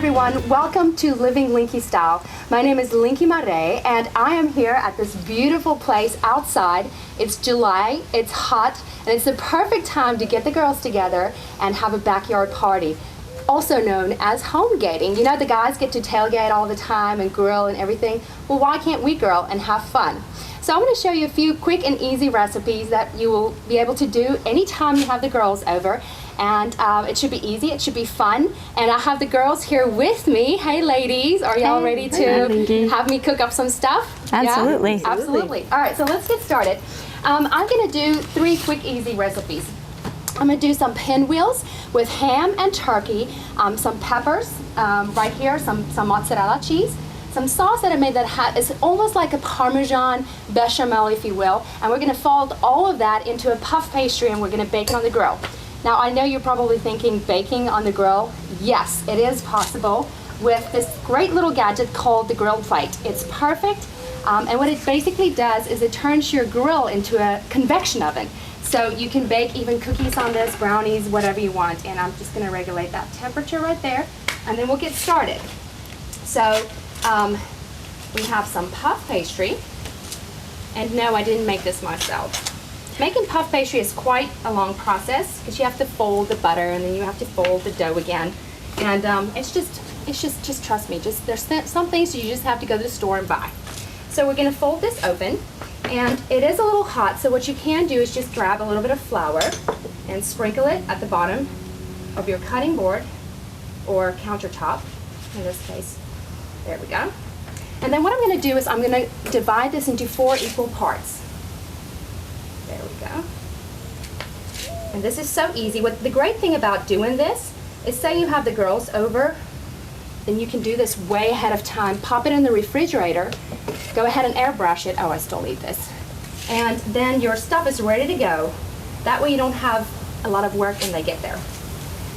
everyone, welcome to Living Linkie Style. My name is Linkie Marais and I am here at this beautiful place outside. It's July, it's hot, and it's the perfect time to get the girls together and have a backyard party, also known as homegating. You know, the guys get to tailgate all the time and grill and everything. Well, why can't we grill and have fun? So I'm going to show you a few quick and easy recipes that you will be able to do anytime you have the girls over. And it should be easy, it should be fun. And I have the girls here with me. Hey ladies, are y'all ready to have me cook up some stuff? Absolutely. Yeah? Absolutely. All right, so let's get started. I'm going to do 3 quick, easy recipes. I'm going to do some pinwheels with ham and turkey, some peppers right here, some mozzarella cheese, some sauce that I made that is almost like a Parmesan bechamel, if you will. And we're going to fold all of that into a puff pastry and we're going to bake it on the grill. Now, I know you're probably thinking baking on the grill. Yes, it is possible with this great little gadget called the grill plate. It's perfect, and what it basically does is it turns your grill into a convection oven. So you can bake even cookies on this, brownies, whatever you want, and I'm just gonna regulate that temperature right there, and then we'll get started. So we have some puff pastry, and no, I didn't make this myself. Making puff pastry is quite a long process because you have to fold the butter and then you have to fold the dough again, and it's just trust me. There's some things you just have to go to the store and buy. So we're gonna fold this open, and it is a little hot. So what you can do is just grab a little bit of flour and sprinkle it at the bottom of your cutting board or countertop. In this case, there we go. And then what I'm gonna do is I'm gonna divide this into 4 equal parts. There we go. And this is so easy. What the great thing about doing this is, say you have the girls over, then you can do this way ahead of time. Pop it in the refrigerator, go ahead and airbrush it. Oh, I still need this. And then your stuff is ready to go. That way you don't have a lot of work when they get there.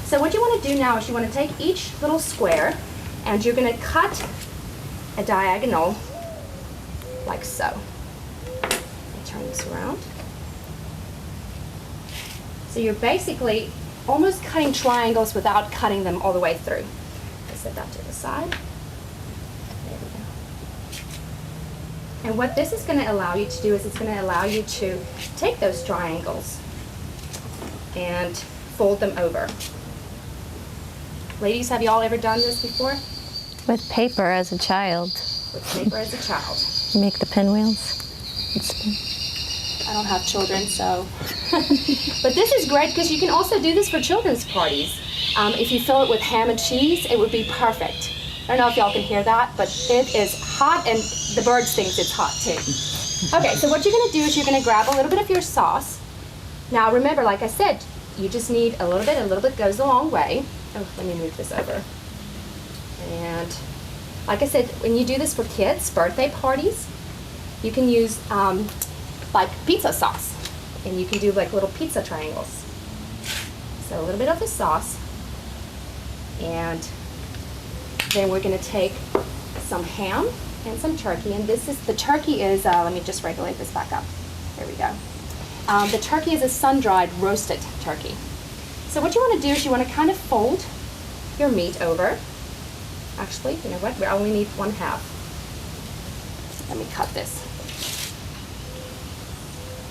So what you want to do now is you want to take each little square and you're going to cut a diagonal like so. Let me turn this around. So you're basically almost cutting triangles without cutting them all the way through. Let's set that to the side. There we go. And what this is going to allow you to do is it's going to allow you to take those triangles and fold them over. Ladies, have you all ever done this before? With paper as a child. With paper as a child. You make the pinwheels. I don't have children, so. But this is great because you can also do this for children's parties. If you fill it with ham and cheese, it would be perfect. I don't know if y'all can hear that, but it is hot and the birds think it's hot too. Okay, so what you're gonna do is you're gonna grab a little bit of your sauce. Now remember, like I said, you just need a little bit goes a long way. Oh, let me move this over. And like I said, when you do this for kids, birthday parties, you can use like pizza sauce, and you can do like little pizza triangles. So a little bit of the sauce, and then we're going to take some ham and some turkey, and the turkey is, let me just regulate this back up. There we go. The turkey is a sun-dried roasted turkey. So what you want to do is you want to kind of fold your meat over. Actually, you know what? We only need 1/2. Let me cut this.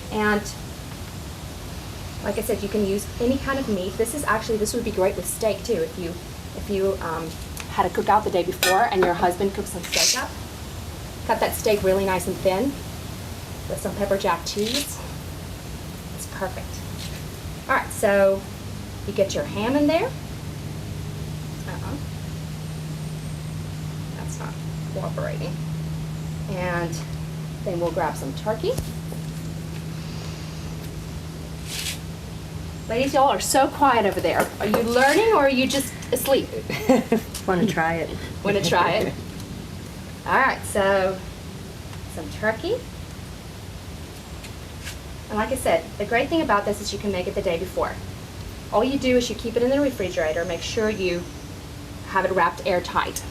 And like I said, you can use any kind of meat. This would be great with steak too. If you had a cookout the day before and your husband cooks some steak up, cut that steak really nice and thin with some pepper jack cheese. It's perfect. All right, so you get your ham in there. That's not cooperating. And then we'll grab some turkey. Ladies, y'all are so quiet over there. Are you learning or are you just asleep? Want to try it. Want to try it? All right, so some turkey. And like I said, the great thing about this is you can make it the day before. All you do is you keep it in the refrigerator. Make sure you have it wrapped airtight.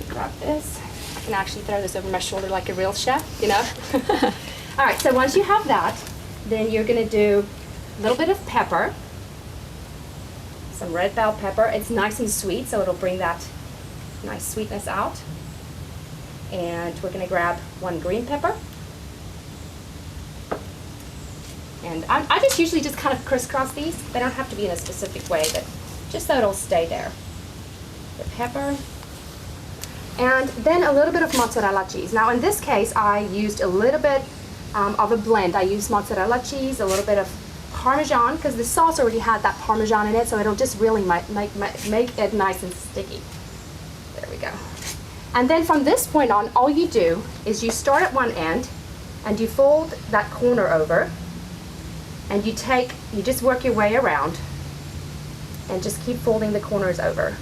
Grab this. I can actually throw this over my shoulder like a real chef, you know? All right, so once you have that, then you're going to do a little bit of pepper, some red bell pepper. It's nice and sweet, so it'll bring that nice sweetness out. And we're going to grab 1 green pepper. And I just usually just kind of crisscross these. They don't have to be in a specific way, but just so it'll stay there. The pepper. And then a little bit of mozzarella cheese. Now in this case, I used a little bit of a blend. I used mozzarella cheese, a little bit of Parmesan, because the sauce already had that Parmesan in it, so it'll just really make it nice and sticky. There we go. And then from this point on, all you do is you start at one end, and you fold that corner over, and you just work your way around, and just keep folding the corners over,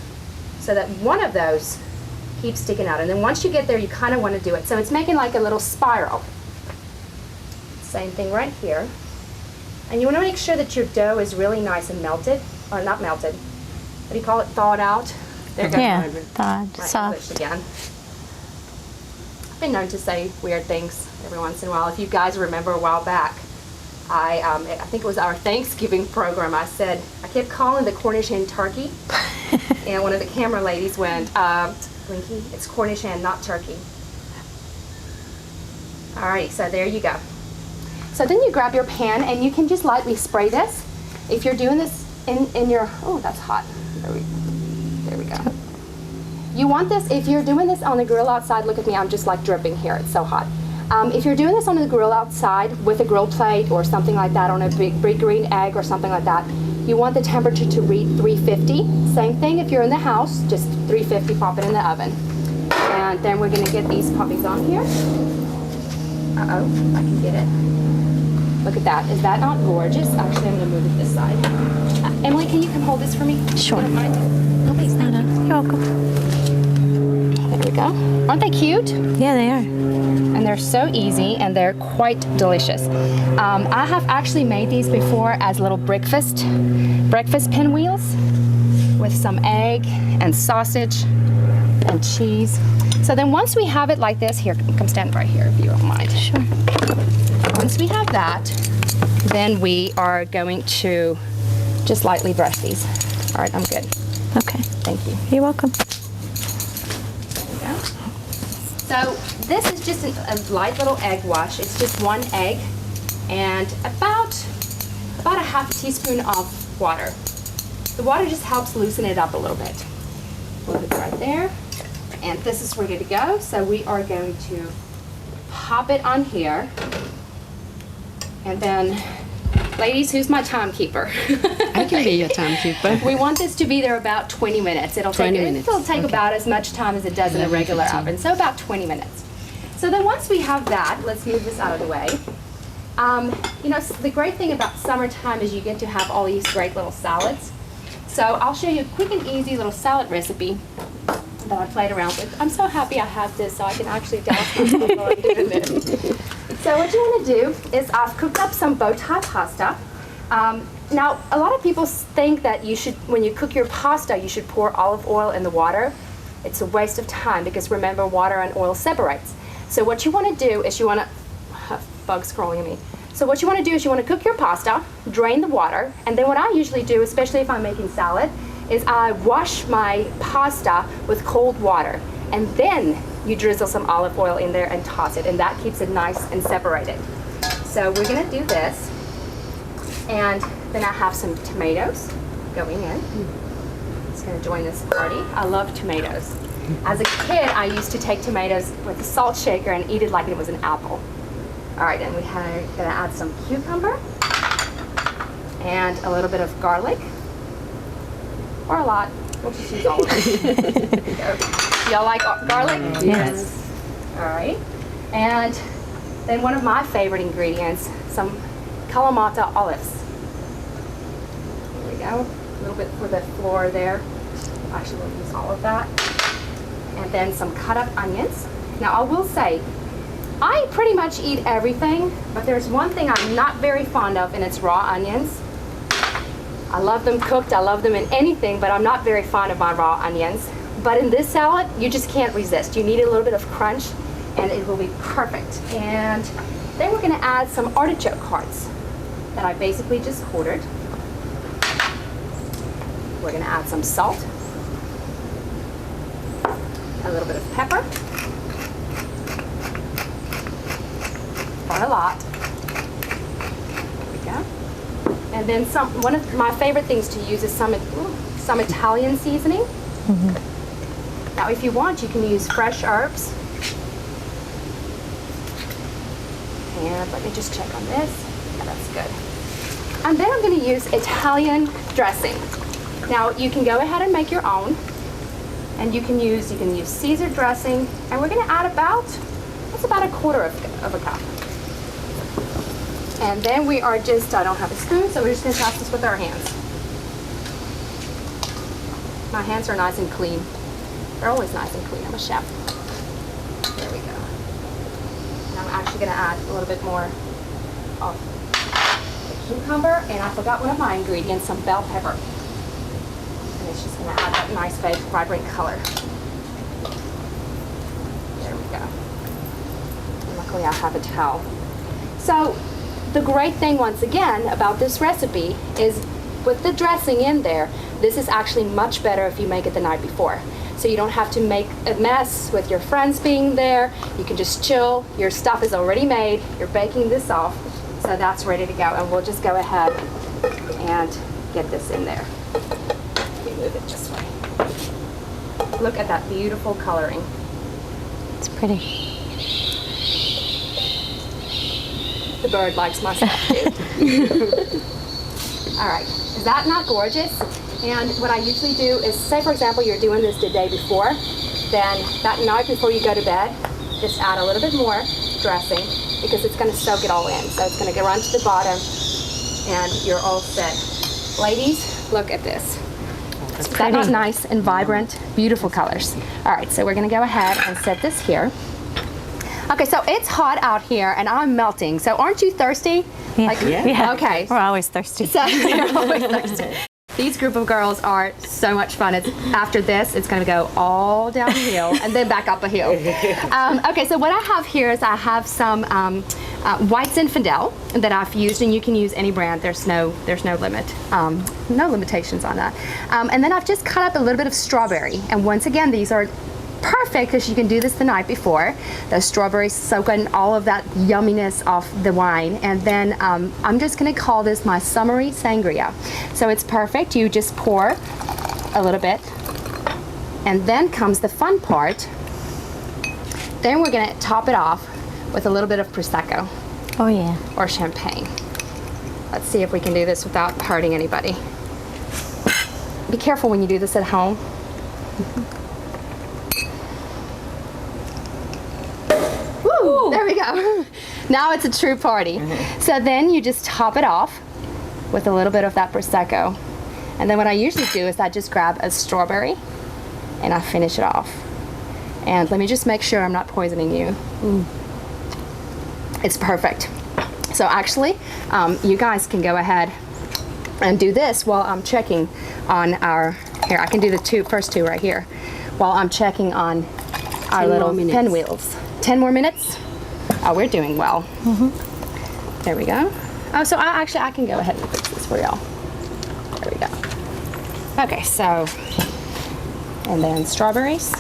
so that one of those keeps sticking out. And then once you get there, you kind of want to do it. So it's making like a little spiral. Same thing right here. And you want to make sure that your dough is really nice and melted, or not melted. What do you call it? Thawed out. There goes Yeah, my thawed, English soft. again. I've been known to say weird things every once in a while. If you guys remember a while back, I think it was our Thanksgiving program. I kept calling the Cornish hen turkey, and one of the camera ladies went, Linkie, it's Cornish hen, not turkey. Alright, so there you go. So then you grab your pan and you can just lightly spray this. If you're doing this in your, oh, that's hot. There we go. You want this, if you're doing this on the grill outside, look at me, I'm just like dripping here, it's so hot. If you're doing this on the grill outside with a grill plate or something like that, on a big green egg or something like that, you want the temperature to read 350. Same thing if you're in the house, just 350, pop it in the oven. And then we're gonna get these puppies on here. Uh-oh, I can get it. Look at that, is that not gorgeous? Actually, I'm gonna move it this side. Emily, can you come hold this for me? Sure. You don't mind? Oh, please, thank you. You're welcome. There we go. Aren't they cute? Yeah, they are. And they're so easy and they're quite delicious. I have actually made these before as little breakfast pinwheels with some egg and sausage and cheese. So then once we have it like this, here, come stand right here if you don't mind. Sure. Once we have that, then we are going to just lightly brush these. All right, I'm good. Okay. Thank you. You're welcome. There we go. So this is just a light little egg wash. It's just 1 egg and about a half teaspoon of water. The water just helps loosen it up a little bit. Put it right there. And this is ready to go. So we are going to pop it on here. And then, ladies, who's my timekeeper? I can be your timekeeper. We want this to be there about 20 minutes. It'll take Okay. about as much time as it does in a regular 15. oven, so about 20 minutes. So then once we have that, let's move this out of the way. You know, the great thing about summertime is you get to have all these great little salads. So I'll show you a quick and easy little salad recipe that I played around with. I'm so happy I have this so I can actually douse myself while I'm doing this. So what you want to do is I've cooked up some bow tie pasta. Now, a lot of people think that you should, when you cook your pasta, you should pour olive oil in the water. It's a waste of time because remember, water and oil separates. So what you want to do is you want to, bugs crawling at me. So what you want to do is you want to cook your pasta, drain the water, and then what I usually do, especially if I'm making salad, is I wash my pasta with cold water, and then you drizzle some olive oil in there and toss it, and that keeps it nice and separated. So we're going to do this, and then I have some tomatoes going in. It's going to join this party. I love tomatoes. As a kid, I used to take tomatoes with a salt shaker and eat it like it was an apple. All right, and we're going to add some cucumber and a little bit of garlic, or a lot. We'll just use all of it. There you go. Y'all like garlic? Yes. All right. And then one of my favorite ingredients, some Kalamata olives. There we go. A little bit for the floor there. Actually, we'll use all of that. And then some cut up onions. Now, I will say, I pretty much eat everything, but there's one thing I'm not very fond of, and it's raw onions. I love them cooked, I love them in anything, but I'm not very fond of my raw onions. But in this salad, you just can't resist. You need a little bit of crunch, and it will be perfect. And then we're gonna add some artichoke hearts that I basically just quartered. We're gonna add some salt, a little bit of pepper, or a lot. There we go. And then one of my favorite things to use is some Italian seasoning. Now, if you want, you can use fresh herbs. And let me just check on this. Yeah, that's good. And then I'm going to use Italian dressing. Now, you can go ahead and make your own. And you can use Caesar dressing. And we're going to add about a quarter of a cup. And then we are just, I don't have a spoon, so we're just going to toss this with our hands. My hands are nice and clean. They're always nice and clean. I'm a chef. There we go. And I'm actually going to add a little bit more of the cucumber, and I forgot one of my ingredients, some bell pepper. And it's just going to add that nice, vibrant color. There we go. And luckily I have a towel. So the great thing, once again, about this recipe is with the dressing in there, this is actually much better if you make it the night before. So you don't have to make a mess with your friends being there. You can just chill. Your stuff is already made. You're baking this off. So that's ready to go. And we'll just go ahead and get this in there. Let me move it this way. Look at that beautiful coloring. It's pretty. The bird likes my stuff too. All right, is that not gorgeous? And what I usually do is, say for example, you're doing this the day before, then that night before you go to bed, just add a little bit more dressing because it's going to soak it all in. So it's going to run to the bottom and you're all set. Ladies, look at this. Is that not nice and vibrant? Beautiful colors. All right, so we're going to go ahead and set this here. Okay, so it's hot out here and I'm melting. So aren't you thirsty? Yeah. Yeah. Okay. We're always thirsty. So you're always thirsty. These group of girls are so much fun. After this, it's going to go all downhill and then back up a hill. Okay, so what I have here is I have some white Zinfandel that I've used, and you can use any brand. There's no limit, no limitations on that. And then I've just cut up a little bit of strawberry. And once again, these are perfect because you can do this the night before. The strawberries soak in all of that yumminess of the wine, and then I'm just going to call this my summery sangria. So it's perfect. You just pour a little bit, and then comes the fun part. Then we're going to top it off with a little bit of prosecco. Oh yeah. Or champagne. Let's see if we can do this without hurting anybody. Be careful when you do this at home. There we go. Now it's a true party. So then you just top it off with a little bit of that Prosecco. And then what I usually do is I just grab a strawberry and I finish it off. And let me just make sure I'm not poisoning you. It's perfect. So actually, you guys can go ahead and do this while I'm checking on here, I can do the first two right here, while I'm checking on our little pinwheels. 10 more minutes? Oh, we're doing well. There we go. Oh, so I can go ahead and fix this for y'all. There we go. Okay, so, and then strawberries.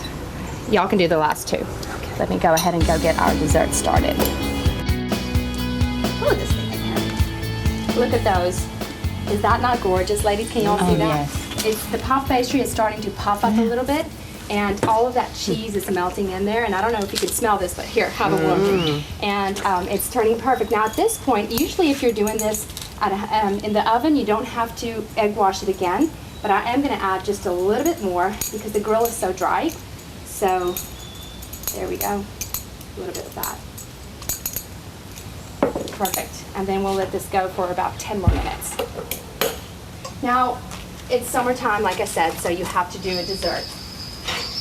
Y'all can do the last two. Okay. Let me go ahead and go get our dessert started. Look at this thing in here. Look at those. Is that not gorgeous, ladies? Can y'all see that? Yes. The puff pastry is starting to puff up a little bit. And all of that cheese is melting in there, and I don't know if you can smell this, but here, have a look. And it's turning perfect. Now at this point, usually if you're doing this in the oven, you don't have to egg wash it again, but I am going to add just a little bit more because the grill is so dry. So there we go, a little bit of that. Perfect. And then we'll let this go for about 10 more minutes. Now, it's summertime, like I said, so you have to do a dessert.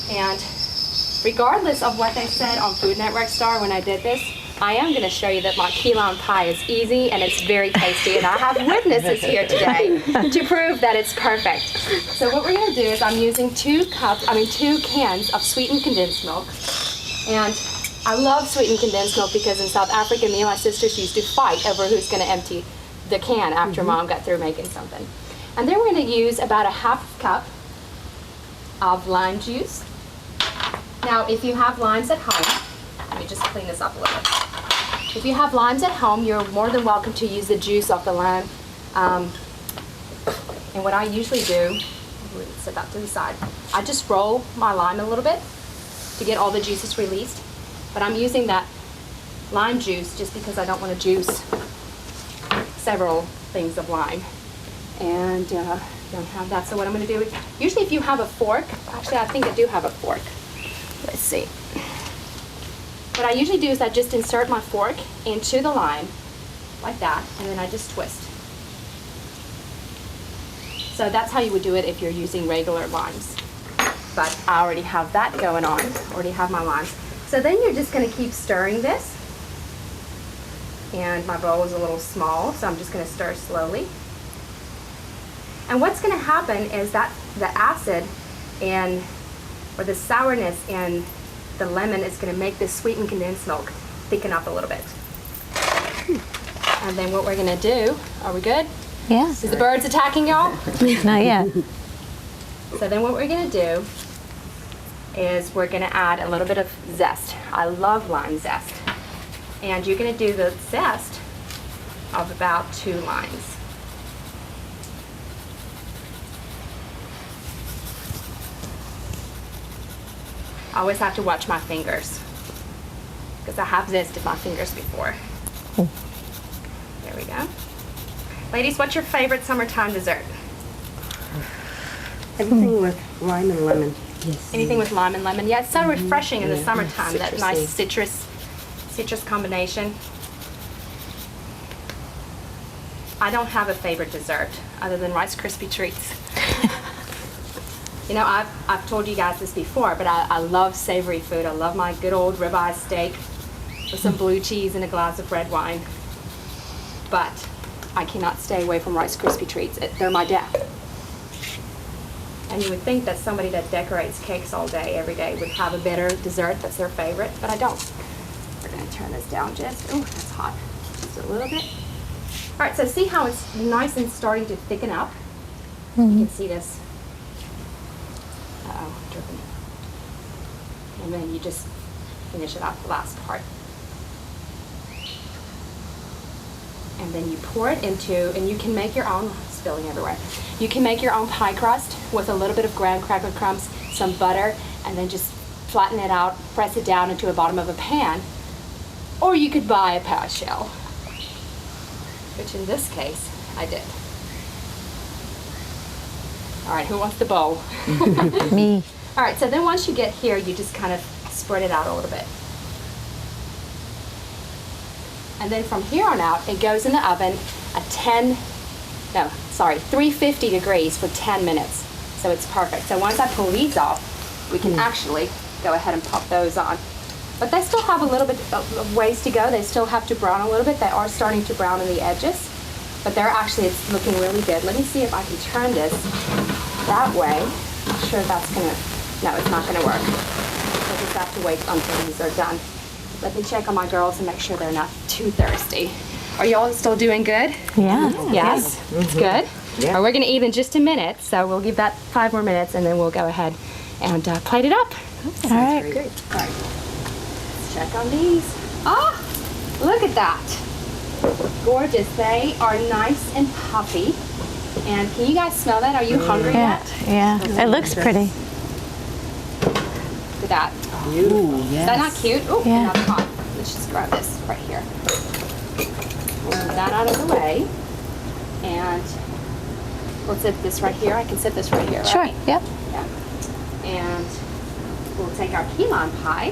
And regardless of what they said on Food Network Star when I did this, I am going to show you that my key lime pie is easy and it's very tasty, and I have witnesses here today to prove that it's perfect. So what we're going to do is I'm using 2 cans of sweetened condensed milk. And I love sweetened condensed milk because in South Africa, me and my sisters used to fight over who's going to empty the can after Mom got through making something. And then we're going to use about a half cup of lime juice. Now, if you have limes at home, let me just clean this up a little bit. If you have limes at home, you're more than welcome to use the juice of the lime. And what I usually do, set that to the side, I just roll my lime a little bit to get all the juices released. But I'm using that lime juice just because I don't want to juice several things of lime. And don't have that. So what I'm going to do is, usually if you have a fork, actually I think I do have a fork. Let's see. What I usually do is I just insert my fork into the lime, like that, and then I just twist. So that's how you would do it if you're using regular limes. But I already have that going on, already have my limes. So then you're just going to keep stirring this. And my bowl is a little small, so I'm just going to stir slowly. And what's going to happen is that the acid or the sourness in the lemon is going to make this sweetened condensed milk thicken up a little bit. And then what we're going to do, are we good? Yeah. Is the birds attacking y'all? Not yet. So then what we're going to do is we're going to add a little bit of zest. I love lime zest. And you're going to do the zest of about 2 limes. I always have to watch my fingers because I have zested my fingers before. There we go. Ladies, what's your favorite summertime dessert? Everything with lime and lemon. Yes. Anything with lime and lemon. Yeah, it's so refreshing in the summertime, that Citrusy. nice citrus combination. I don't have a favorite dessert other than Rice Krispie treats. You know, I've told you guys this before, but I love savory food. I love my good old ribeye steak with some blue cheese and a glass of red wine. But I cannot stay away from Rice Krispie treats. They're my death. And you would think that somebody that decorates cakes all day, every day, would have a better dessert that's their favorite, but I don't. We're going to turn this down just, oh, that's hot, just a little bit. All right, so see how it's nice and starting to thicken up? You can see this. Uh-oh, dripping. And then you just finish it off the last part. And then you pour it into, and you can make your own, spilling everywhere. You can make your own pie crust with a little bit of graham cracker crumbs, some butter, and then just flatten it out, press it down into the bottom of a pan. Or you could buy a pie shell, which in this case, I did. All right, who wants the bowl? Me. All right, so then once you get here, you just kind of spread it out a little bit. And then from here on out, it goes in the oven at 350 degrees for 10 minutes. So it's perfect. So once I pull these off, we can actually go ahead and pop those on. But they still have a little bit of ways to go. They still have to brown a little bit. They are starting to brown in the edges, but they're actually, it's looking really good. Let me see if I can turn this that way. I'm sure that's gonna, no, it's not gonna work. We'll just have to wait until these are done. Let me check on my girls and make sure they're not too thirsty. Are y'all still doing good? Yeah. Yes, it's good. Yeah. We're gonna eat in just a minute, so we'll give that 5 more minutes and then we'll go ahead and plate it up. All right. Very good. All right, let's check on these. Ah, look at that. Gorgeous, they are nice and puffy. And can you guys smell that? Are you hungry Yeah. yet? Yeah. It looks pretty. Look at that. Ooh, Is that not cute? Oh, Yeah. now it's hot. Let's just grab this right here. Move that out of the way. And we'll sit this right here. I can sit this right here, Sure. right? Yep. Yeah. And we'll take our key lime pie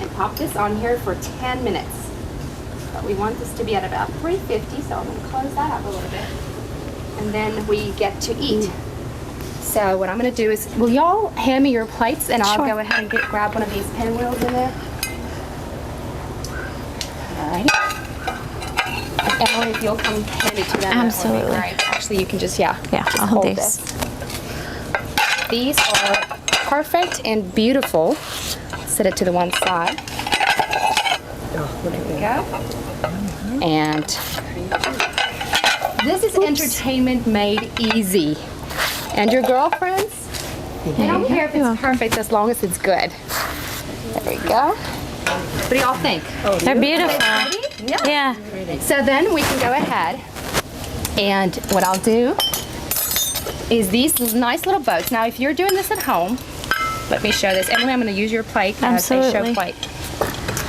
and pop this on here for 10 minutes. But we want this to be at about 350, so I'm going to close that up a little bit. And then we get to eat. So what I'm going to do is, will y'all hand me your plates and I'll Sure. go ahead and grab one of these pinwheels in there. Alrighty. And Emily, if you'll come hand it to them, Absolutely. that would be great. Actually, you can just, Yeah, just I'll hold hold these. this. These are perfect and beautiful. Set it to the one side. There we go. And This is entertainment made easy. And your girlfriends, they don't care if it's perfect as long as it's good. There we go. What do y'all think? They're beautiful. Yeah. Yeah. So then we can go ahead and what I'll do is these nice little boats. Now if you're doing this at home, let me show this. Emily, I'm going to use your plate. Absolutely. Show plate.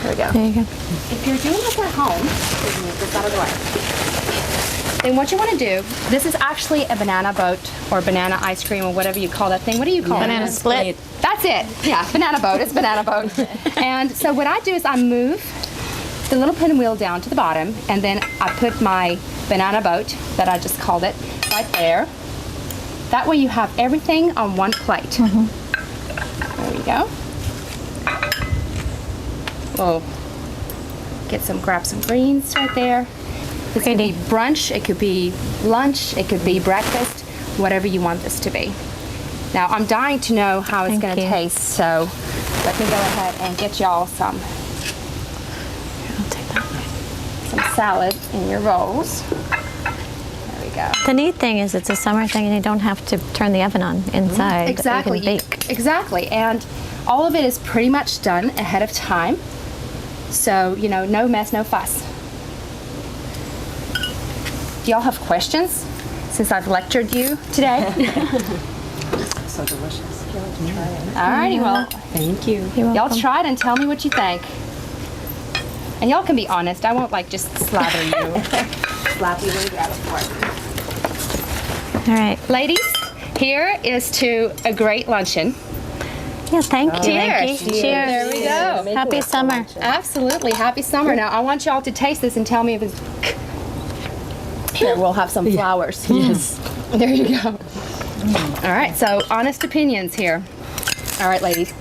There we go. There you go. If you're doing this at home, move this out of the way. Then what you want to do, this is actually a banana boat or banana ice cream or whatever you call that thing. What do you call it? Banana split. That's it. Yeah, banana boat. It's banana boat. And so what I do is I move the little pinwheel down to the bottom, and then I put my banana boat that I just called it right there. That way you have everything on one plate. There we go. We'll grab some greens right there. This could be brunch, it could be lunch, it could be breakfast, whatever you want this to be. Now I'm dying to know how it's going to taste, so let me go ahead and get y'all some salad in your rolls. There we go. The neat thing is it's a summer thing and you don't have to turn the oven on inside. Exactly. You can bake. Exactly. And all of it is pretty much done ahead of time. So, you know, no mess, no fuss. Do y'all have questions since I've lectured you today? So delicious. You want to try it? Alrighty, well, Thank you. y'all try it and tell me what you think. And y'all can be honest. I won't like just slather you. Slap you when you grab it for it. All right. Ladies, here is to a great luncheon. Yeah, thank you. Cheers. Linkie. Cheers. There we go. Happy summer. Absolutely. Happy summer. Now, I want y'all to taste this and tell me if it's... Here, we'll have some flowers. Yes. There you go. All right, so honest opinions here. All right, ladies.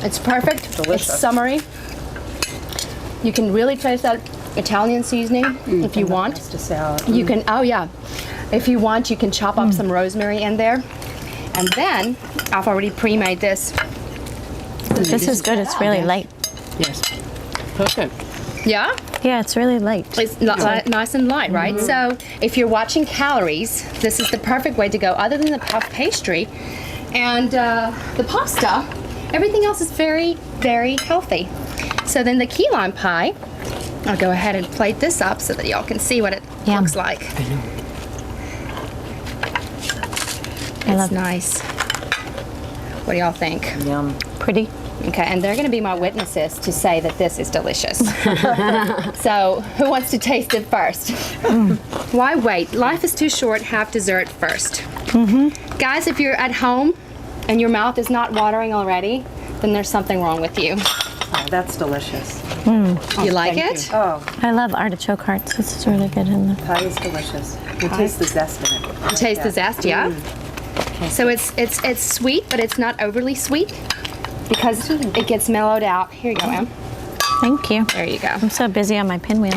It's perfect. Delicious. It's summery. You can really taste that Italian seasoning if you want. Pasta salad. You can, oh yeah. If you want, you can chop up some rosemary in there. And then, I've already pre-made this. This is good. It's really light. Yes. Perfect. Yeah? Yeah, it's really light. It's nice and light, right? So if you're watching calories, this is the perfect way to go, other than the puff pastry and the pasta. Everything else is very, very healthy. So then the key lime pie, I'll go ahead and plate this up so that y'all can see what it Yum. looks like. It's nice. What do y'all think? Yum. Pretty. Okay, and they're going to be my witnesses to say that this is delicious. So, who wants to taste it first? Why wait? Life is too short. Have dessert first. Guys, if you're at home and your mouth is not watering already, then there's something wrong with you. Oh, that's delicious. You like thank it? Oh, I love artichoke hearts. This is really good in there. pie is delicious. You taste the zest in it. Taste the zest, yeah. So it's sweet, but it's not overly sweet because it gets mellowed out. Here you go, Em. Thank you. There you go. I'm so busy on my pinwheel.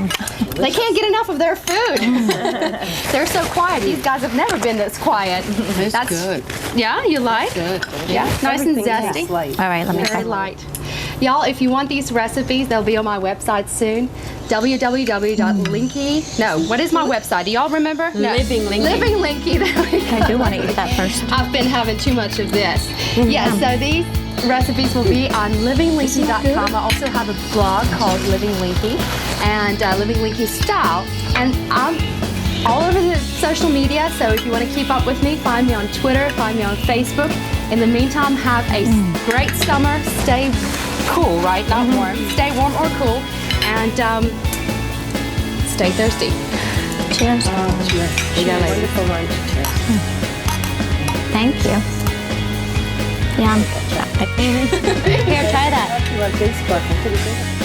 They can't get enough of their food. They're so quiet. These guys have never been this quiet. That's good. Yeah, you like? Good. Yeah, nice and Everything zesty. tastes light. All right, let me Very try. light. Y'all, if you want these recipes, they'll be on my website soon. www.linkie. No, what is my website? Do y'all remember? No. Living Linkie. Living Linkie. There we go. I do want to eat that first. I've been having too much of this. Yeah, so these recipes will be on livinglinkie.com. I also have a blog called Living Linkie and Living Linkie Style. And I'm all over the social media, so if you want to keep up with me, find me on Twitter, find me on Facebook. In the meantime, have a great summer. Stay cool, right? Not warm. Stay warm or cool. And stay thirsty. Cheers. Cheers. We got wonderful lunch. Thank you. Yum. Here, try that. You on Facebook. I'm pretty good.